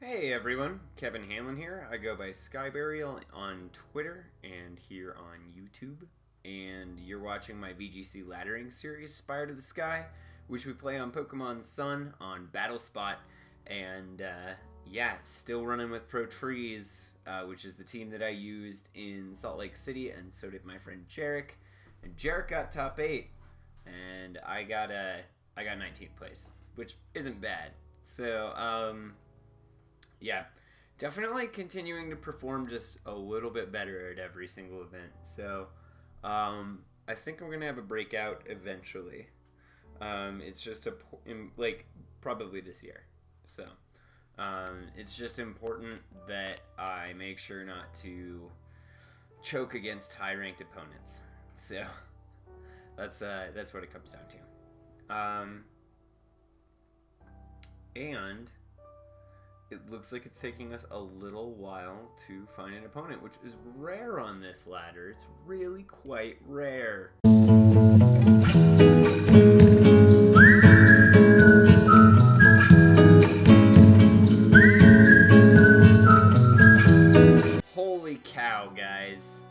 Hey everyone, Kevin Hanlon here. I go by Skyburial on Twitter and here on YouTube. And you're watching my VGC laddering series, Spire to the Sky, which we play on Pokemon Sun on BattleSpot. And yeah, still running with Pro Trees, which is the team that I used in Salt Lake City, and so did my friend Jarek. And Jarek got top 8, and I got 19th place, which isn't bad. So, yeah, definitely continuing to perform just a little bit better at every single event. So, I think I'm going to have a breakout eventually. It's just probably this year. So, it's just important that I make sure not to choke against high-ranked opponents. So, that's what it comes down to. And it looks like it's taking us a little while to find an opponent, which is rare on this ladder. It's really quite rare. Holy cow, guys.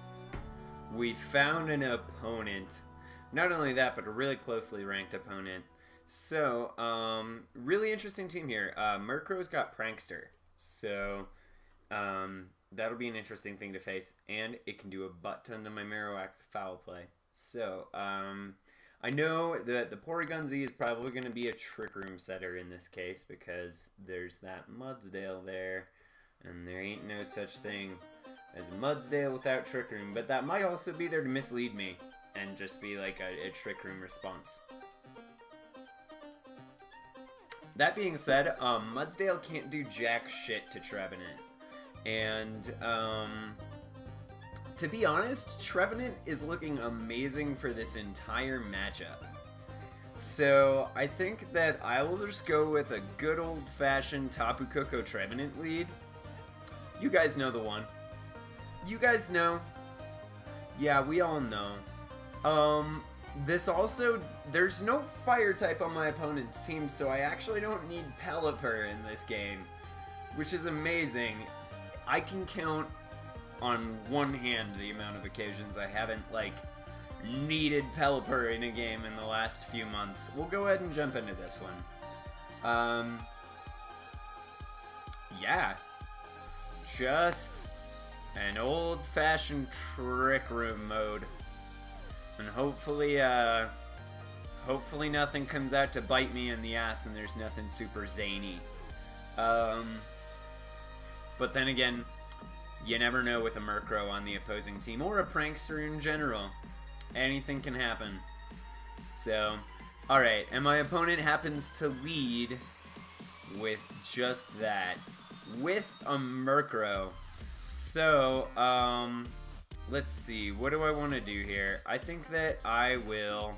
We found an opponent. Not only that, but a really closely ranked opponent. So, really interesting team here. Murkrow's got Prankster, so that'll be an interesting thing to face, and it can do a butt ton to my Marowak foul play. So, I know that the Porygon Z is probably going to be a Trick Room setter in this case, because there's that Mudsdale there, and there ain't no such thing as a Mudsdale without Trick Room, but that might also be there to mislead me, and just be like a Trick Room response. That being said, Mudsdale can't do jack shit to Trevenant. And, to be honest, Trevenant is looking amazing for this entire matchup. So, I think that I will just go with a good old-fashioned Tapu Koko Trevenant lead. You guys know the one. You guys know. Yeah, we all know. This also, there's no fire type on my opponent's team, so I actually don't need Pelipper in this game, which is amazing. I can count on one hand the amount of occasions I haven't, needed Pelipper in a game in the last few months. We'll go ahead and jump into this one. Yeah. Just an old-fashioned Trick Room mode. And hopefully nothing comes out to bite me in the ass and there's nothing super zany. But then again, you never know with a Murkrow on the opposing team, or a Prankster in general. Anything can happen. So, alright, and my opponent happens to lead with just that. With a Murkrow. So, let's see, what do I want to do here? I think that I will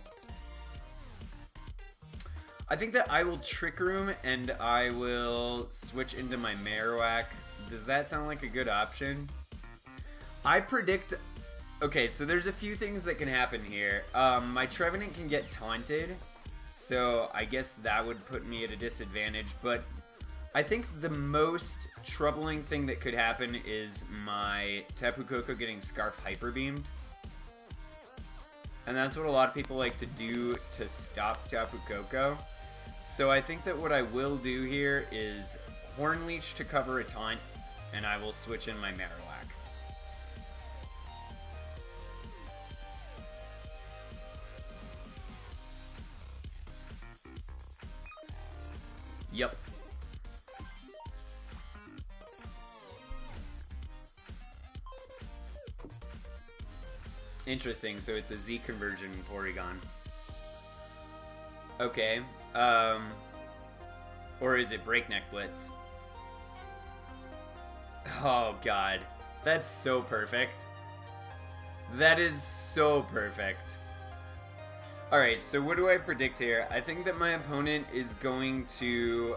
Trick Room and I will switch into my Marowak. Does that sound like a good option? I predict... Okay, so there's a few things that can happen here. My Trevenant can get taunted, so I guess that would put me at a disadvantage, but I think the most troubling thing that could happen is my Tapu Koko getting Scarf Hyper Beamed. And that's what a lot of people like to do to stop Tapu Koko. So I think that what I will do here is Horn Leech to cover a taunt, and I will switch in my Marowak. Yep. Interesting, so it's a Z conversion Porygon. Okay, or is it Breakneck Blitz? Oh god, that's so perfect. That is so perfect. Alright, so what do I predict here? I think that my opponent is going to,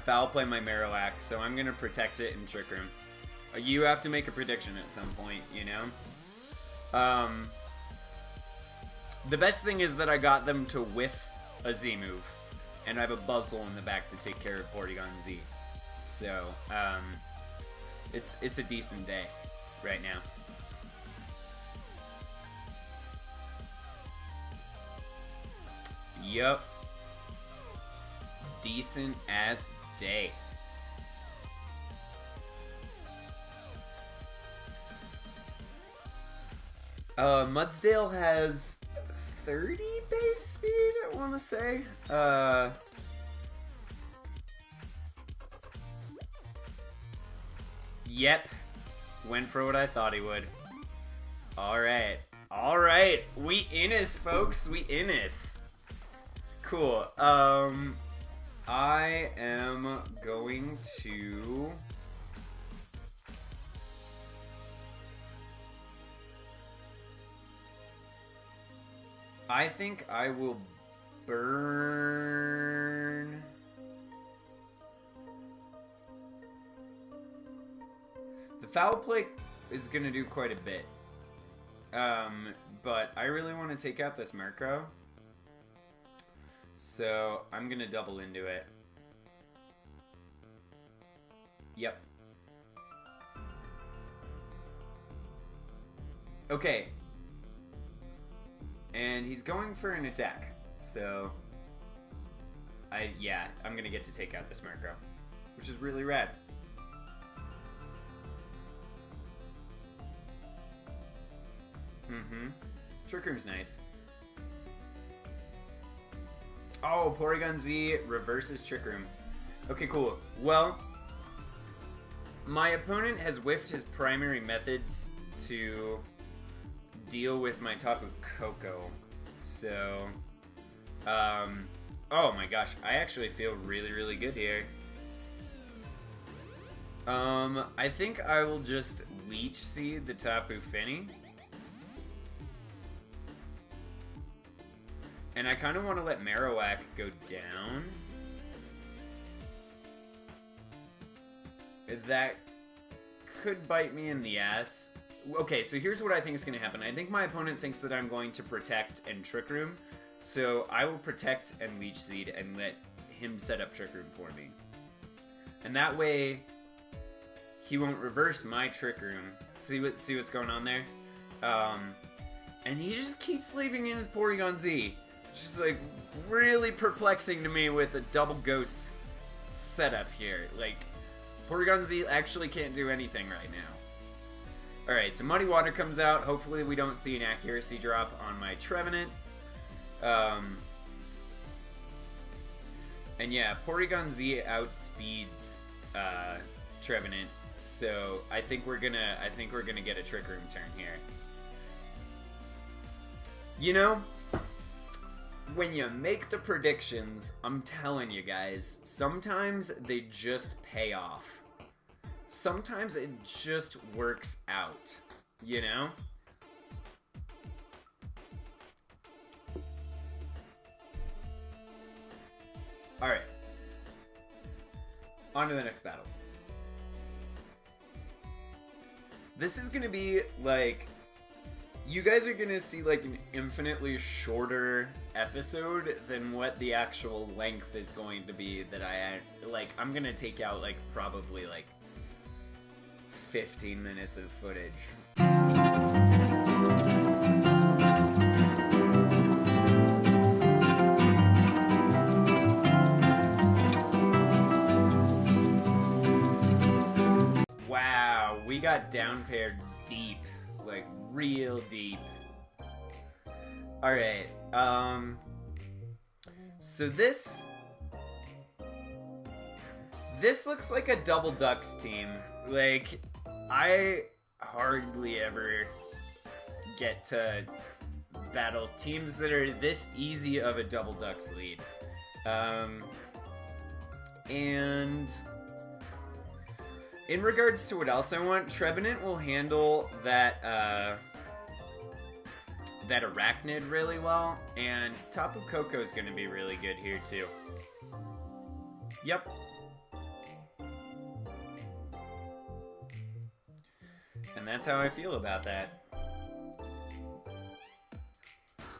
foul play my Marowak, so I'm gonna protect it in Trick Room. You have to make a prediction at some point, you know? The best thing is that I got them to whiff a Z move. and I have a Buzzle in the back to take care of Porygon Z. So, it's a decent day right now. Yup. Decent ass day. Mudsdale has 30 base speed, I want to say. Yep. Went for what I thought he would. Alright. Alright. We in this, folks. We in this. Cool. I am going to... I think I will burn... The Foul Play is going to do quite a bit. But I really want to take out this Murkrow. So I'm going to double into it. Yep. Okay. And he's going for an attack. So I'm going to get to take out this Murkrow, which is really rad. Trick Room's nice. Oh, Porygon Z reverses Trick Room. Okay, cool. Well, my opponent has whiffed his primary methods to deal with my Tapu Koko. So, oh my gosh, I actually feel really, really good here. I think I will just Leech Seed the Tapu Fini. And I kind of want to let Marowak go down. That could bite me in the ass. Okay, so here's what I think is going to happen. I think my opponent thinks that I'm going to Protect and Trick Room. So I will Protect and Leech Seed and let him set up Trick Room for me. And that way, he won't reverse my Trick Room. See what's going on there? And he just keeps leaving in his Porygon Z. Just like really perplexing to me with a double ghost setup here. Like, Porygon Z actually can't do anything right now. Alright, so Muddy Water comes out. Hopefully we don't see an accuracy drop on my Trevenant. And yeah, Porygon Z outspeeds Trevenant. So I think we're gonna get a Trick Room turn here. You know, when you make the predictions, I'm telling you guys, sometimes they just pay off. Sometimes it just works out, you know? Alright. On to the next battle. This is gonna be, like... You guys are gonna see, like, an infinitely shorter episode than what the actual length is going to be that I'm gonna take out, like, probably, like, 15 minutes of footage. Wow, we got down paired deep. Like, real deep. Alright, so this looks like a Double Ducks team. Like, I hardly ever get to battle teams that are this easy of a Double Ducks lead. And in regards to what else I want, Trevenant will handle that, that Arachnid really well, and Tapu Koko is going to be really good here too. Yep. And that's how I feel about that.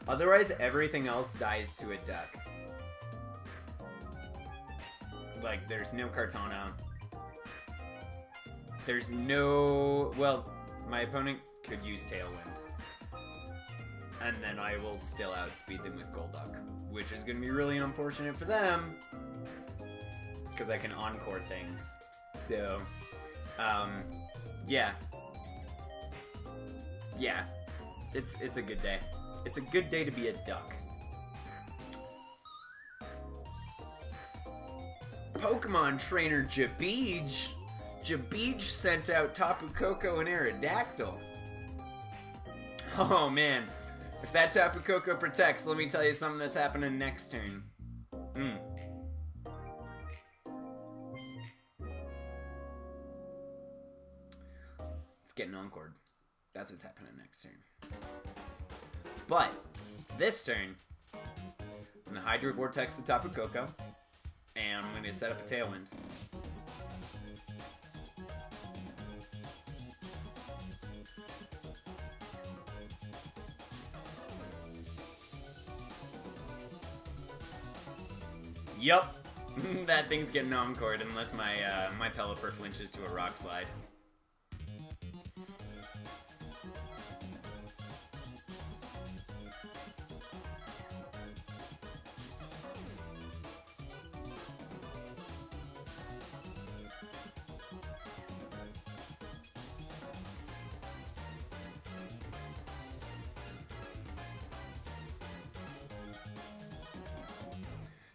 Otherwise, everything else dies to a duck. Like, there's no Kartana. There's no... Well, my opponent could use Tailwind. And then I will still outspeed them with Golduck, which is going to be really unfortunate for them, because I can Encore things. So, yeah. Yeah. It's a good day. It's a good day to be a duck. Pokemon Trainer Jabij. Jabij sent out Tapu Koko and Aerodactyl. Oh man, if that Tapu Koko protects, let me tell you something that's happening next turn. It's getting Encored. That's what's happening next turn. But this turn, I'm gonna Hydro Vortex the Tapu Koko, and I'm gonna set up a Tailwind. Yup, that thing's getting Encored unless my my Pelipper flinches to a Rock Slide.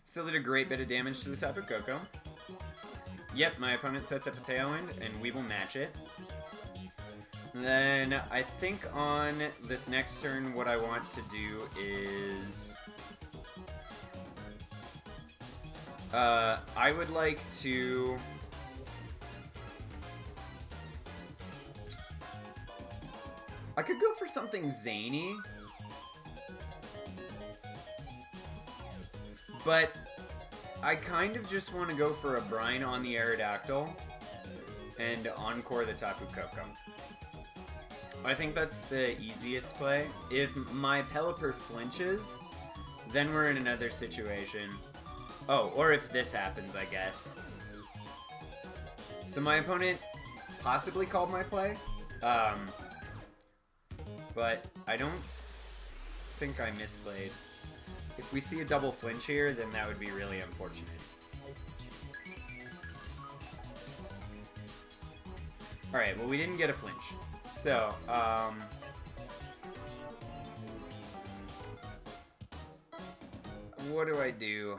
Still did a great bit of damage to the Tapu Koko. Yep, my opponent sets up a Tailwind, and we will match it. Then, I think on this next turn, what I want to do is... I would like to... I could go for something zany. But I kind of just want to go for a Brine on the Aerodactyl and Encore the Tapu Koko. I think that's the easiest play. If my Pelipper flinches, then we're in another situation. Oh, or if this happens, I guess. So my opponent possibly called my play, but I don't think I misplayed. If we see a double flinch here, then that would be really unfortunate. Alright, well we didn't get a flinch. So, what do I do?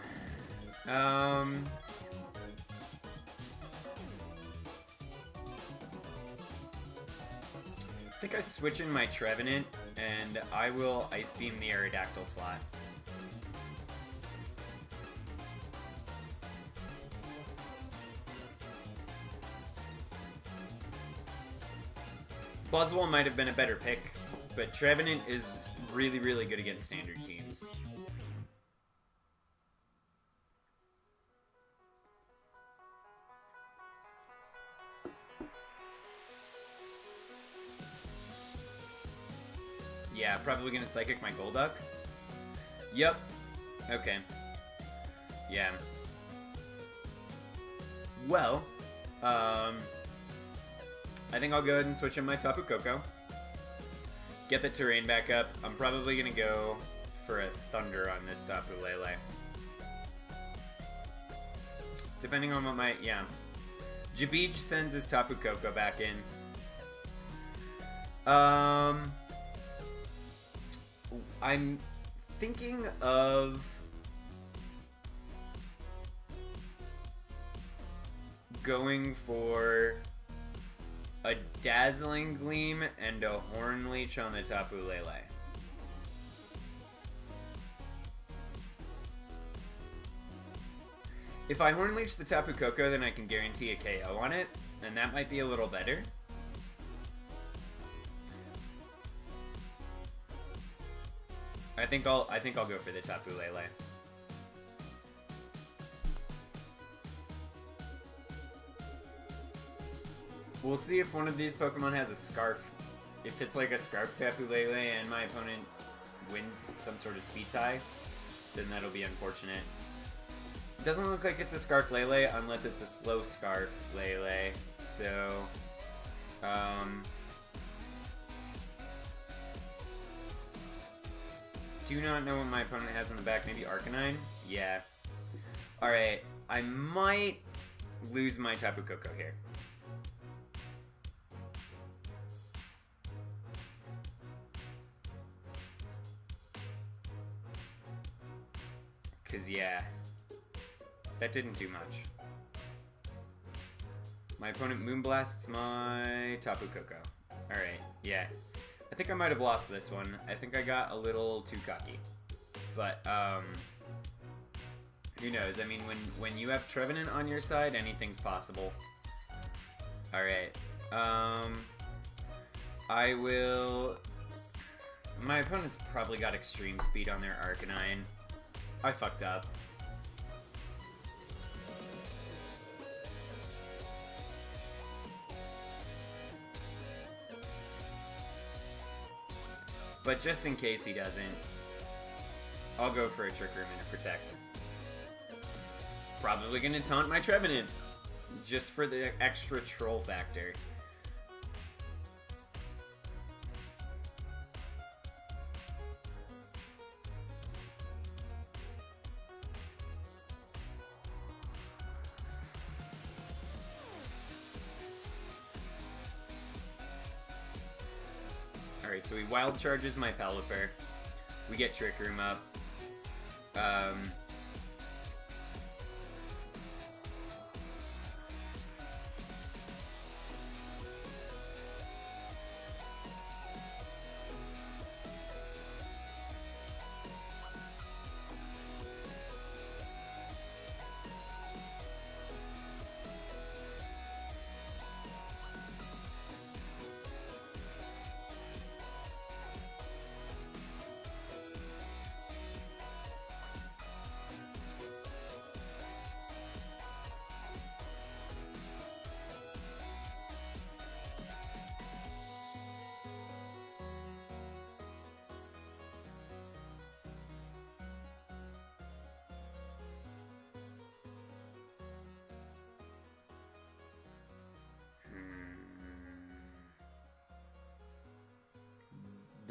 I think I switch in my Trevenant, and I will Ice Beam the Aerodactyl slot. Buzzwole might have been a better pick, but Trevenant is really, really good against standard teams. Yeah, probably gonna Psychic my Golduck. Yep. Okay. Yeah. Well, I think I'll go ahead and switch in my Tapu Koko. Get the terrain back up. I'm probably going to go for a Thunder on this Tapu Lele. Depending on what my... yeah. Jabij sends his Tapu Koko back in. I'm thinking of... going for... a Dazzling Gleam and a Horn Leech on the Tapu Lele. If I Horn Leech the Tapu Koko, then I can guarantee a KO on it, and that might be a little better. I think I'll go for the Tapu Lele. We'll see if one of these Pokemon has a Scarf. If it's like a Scarf Tapu Lele and my opponent wins some sort of speed tie, then that'll be unfortunate. Doesn't look like it's a Scarf Lele unless it's a slow Scarf Lele. So, do not know what my opponent has in the back. Maybe Arcanine? Yeah. Alright, I might lose my Tapu Koko here. Because, yeah, that didn't do much. My opponent Moonblasts my Tapu Koko. Alright, yeah. I think I might have lost this one. I think I got a little too cocky. But, who knows? I mean, when you have Trevenant on your side, anything's possible. Alright. I will... My opponent's probably got extreme speed on their Arcanine. I fucked up. But just in case he doesn't, I'll go for a Trick Room and a Protect. Probably gonna taunt my Trevenant, just for the extra troll factor. Alright, so he wild charges my Pelipper. We get Trick Room up.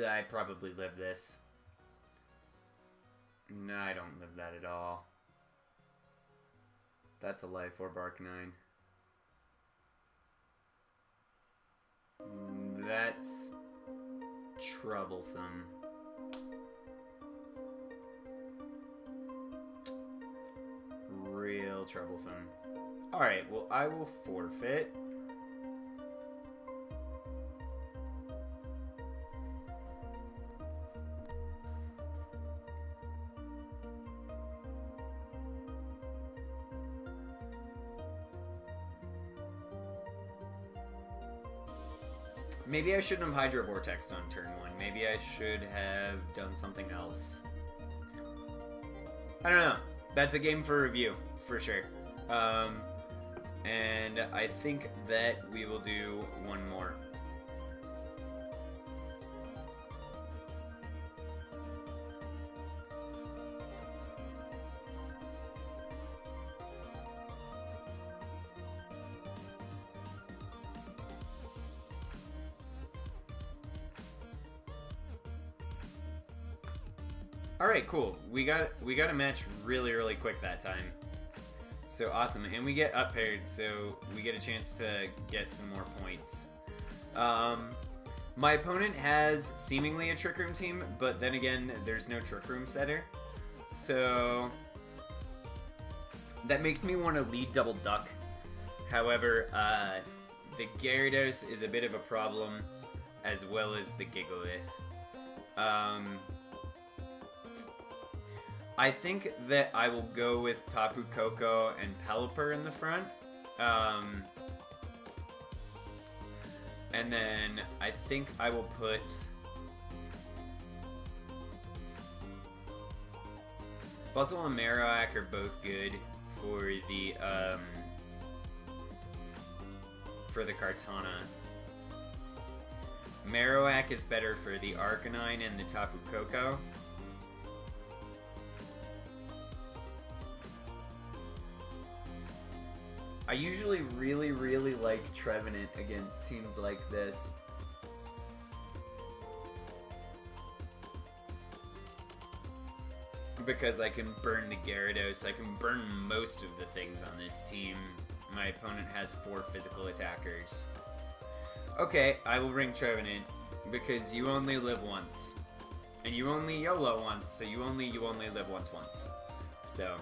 I probably live this. No, I don't live that at all. That's a Life Orb Arcanine. That's troublesome. Real troublesome. Alright, well, I will forfeit. Maybe I shouldn't have Hydro Vortexed on turn 1. Maybe I should have done something else. I don't know. That's a game for review, for sure. And I think that we will do one more. Alright, cool. We got a match really quick that time. So awesome. And we get up paired, so we get a chance to get some more points. My opponent has seemingly a Trick Room team, but then again, there's no Trick Room setter. So that makes me want to lead Double Duck. However, the Gyarados is a bit of a problem, as well as the Gigalith. I think that I will go with Tapu Koko and Pelipper in the front. And then I think I will put... Buzzle and Marowak are both good for the Kartana. Marowak is better for the Arcanine and the Tapu Koko. I usually really like Trevenant against teams like this. Because I can burn the Gyarados, I can burn most of the things on this team. My opponent has 4 physical attackers. Okay, I will bring Trevenant, because you only live once. And you only YOLO once, so you only live once. So,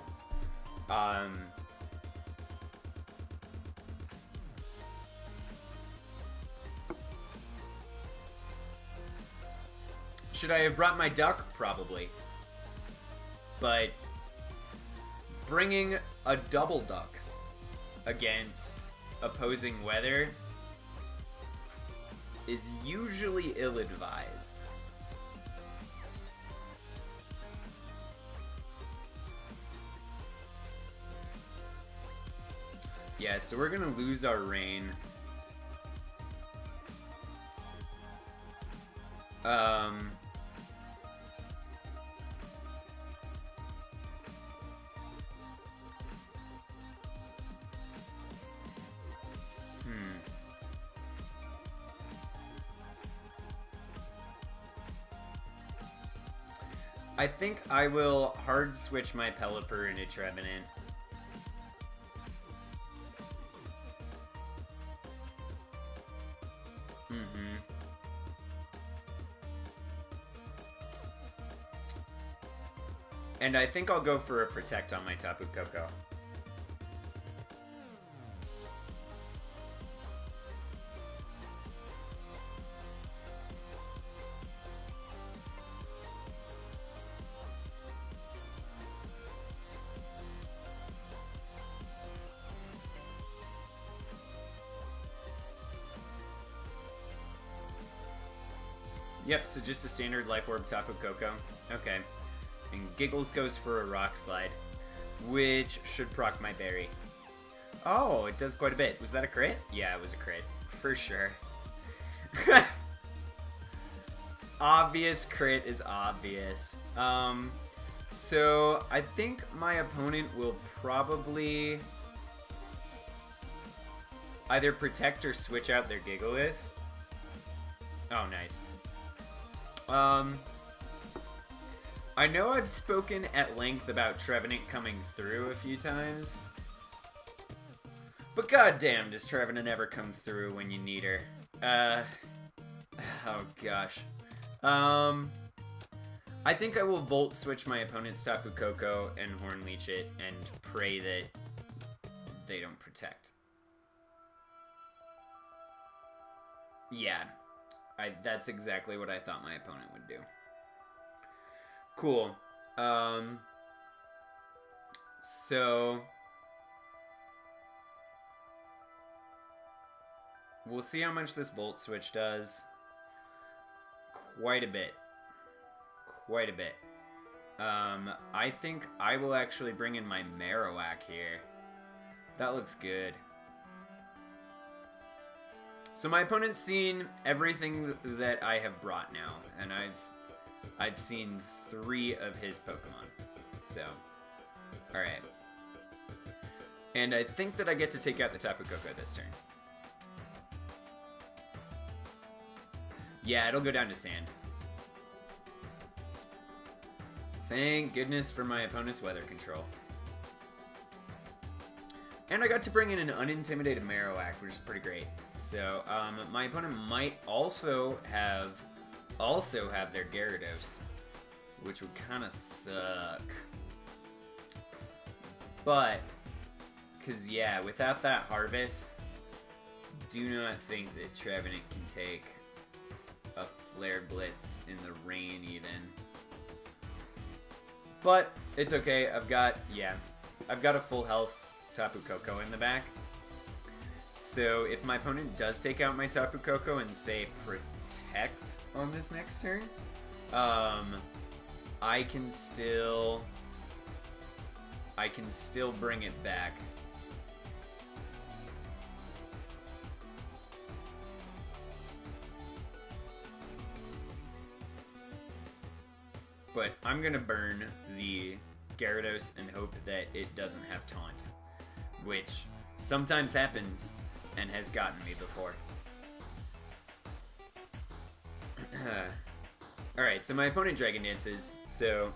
should I have brought my duck? Probably. But bringing a double duck against opposing weather is usually ill-advised. Yeah, so we're gonna lose our rain. I think I will hard switch my Pelipper into Trevenant. And I think I'll go for a Protect on my Tapu Koko. Yep, so just a standard Life Orb Tapu Koko. Okay. And Giggles goes for a Rock Slide, which should proc my berry. Oh, it does quite a bit. Was that a crit? Yeah, it was a crit. For sure. Obvious crit is obvious. So I think my opponent will probably either protect or switch out their Gigalith. Oh, nice. I know I've spoken at length about Trevenant coming through a few times, but goddamn, does Trevenant ever come through when you need her? Oh gosh. I think I will Volt Switch my opponent's Tapu Koko and Horn Leech it and pray that they don't protect. Yeah, that's exactly what I thought my opponent would do. Cool. So we'll see how much this Volt Switch does. Quite a bit. Quite a bit. I think I will actually bring in my Marowak here. That looks good. So my opponent's seen everything that I have brought now, and I've seen 3 of his Pokemon. So, alright. And I think that I get to take out the Tapu Koko this turn. Yeah, it'll go down to sand. Thank goodness for my opponent's weather control. And I got to bring in an unintimidated Marowak, which is pretty great. So, my opponent might also have their Gyarados, which would kind of suck. But, because yeah, without that Harvest, do not think that Trevenant can take a Flare Blitz in the rain even. But, it's okay, I've got a full health Tapu Koko in the back. So if my opponent does take out my Tapu Koko and say Protect on this next turn, I can still bring it back. But I'm gonna burn the Gyarados and hope that it doesn't have Taunt, which sometimes happens and has gotten me before. Alright, so my opponent Dragon Dances, so,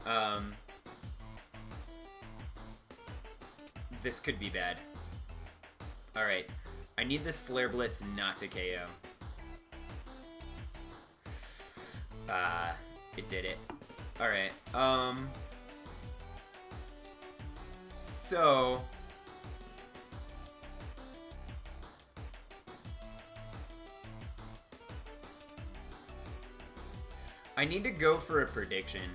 this could be bad. Alright, I need this Flare Blitz not to KO. It did it. Alright, so... I need to go for a prediction,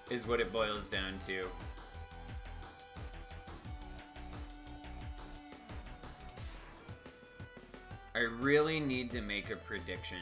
is what it boils down to. I really need to make a prediction.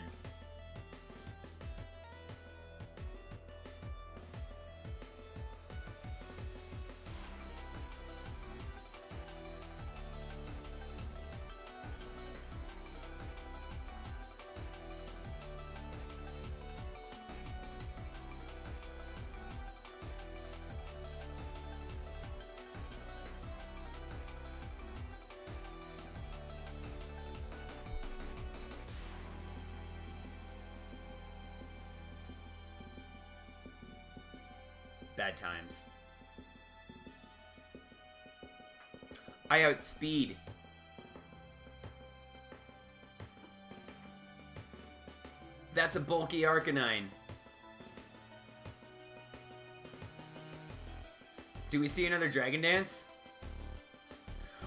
Bad times. I outspeed. That's a bulky Arcanine. Do we see another Dragon Dance?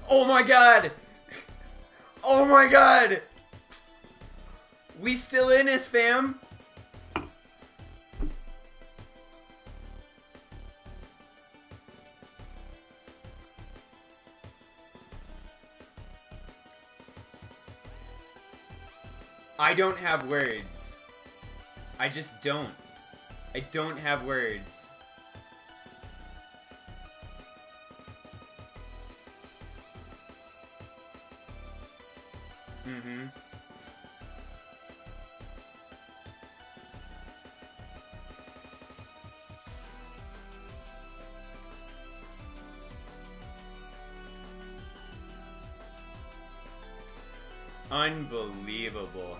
Oh my god! Oh my god! We still in this, fam! I don't have words. I just don't. I don't have words. Mm-hmm. Unbelievable.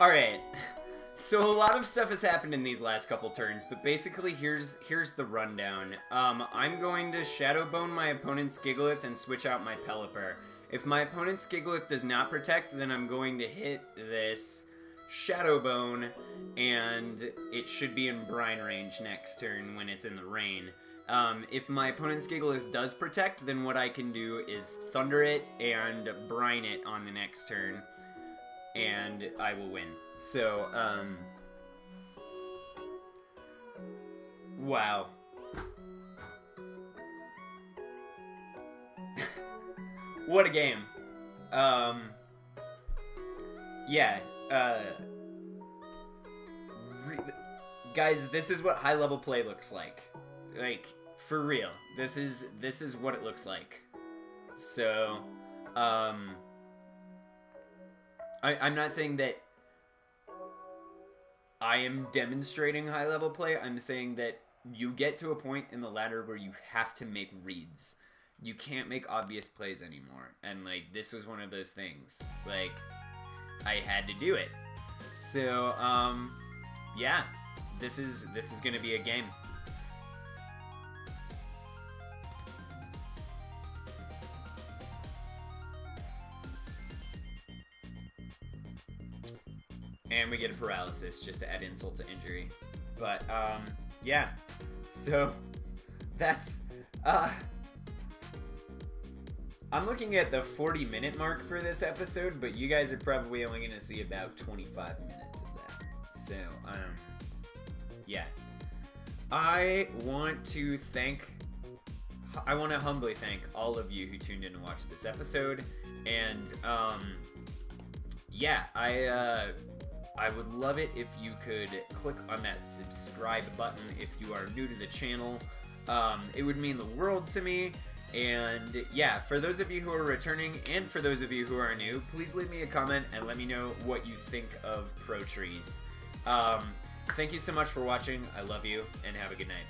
Alright, so a lot of stuff has happened in these last couple turns, but basically here's the rundown. I'm going to Shadow Bone my opponent's Gigalith and switch out my Pelipper. If my opponent's Gigalith does not protect, then I'm going to hit this Shadow Bone, and it should be in Brine range next turn when it's in the rain. If my opponent's Gigalith does protect, then what I can do is Thunder it and Brine it on the next turn, and I will win. So, wow. What a game. yeah, guys, this is what high level play looks like. Like, for real. This is what it looks like. So, I'm not saying that I am demonstrating high level play. I'm saying that you get to a point in the ladder where you have to make reads. You can't make obvious plays anymore. And, like, this was one of those things. Like, I had to do it. So, yeah. This is gonna be a game. And we get a paralysis just to add insult to injury. But, yeah. So, that's, I'm looking at the 40-minute mark for this episode, but you guys are probably only gonna see about 25 minutes of that. So, yeah. I want to humbly thank all of you who tuned in and watched this episode. And, yeah, I would love it if you could click on that subscribe button if you are new to the channel. It would mean the world to me. And yeah, for those of you who are returning and for those of you who are new, please leave me a comment and let me know what you think of Pro Trees. Thank you so much for watching. I love you and have a good night.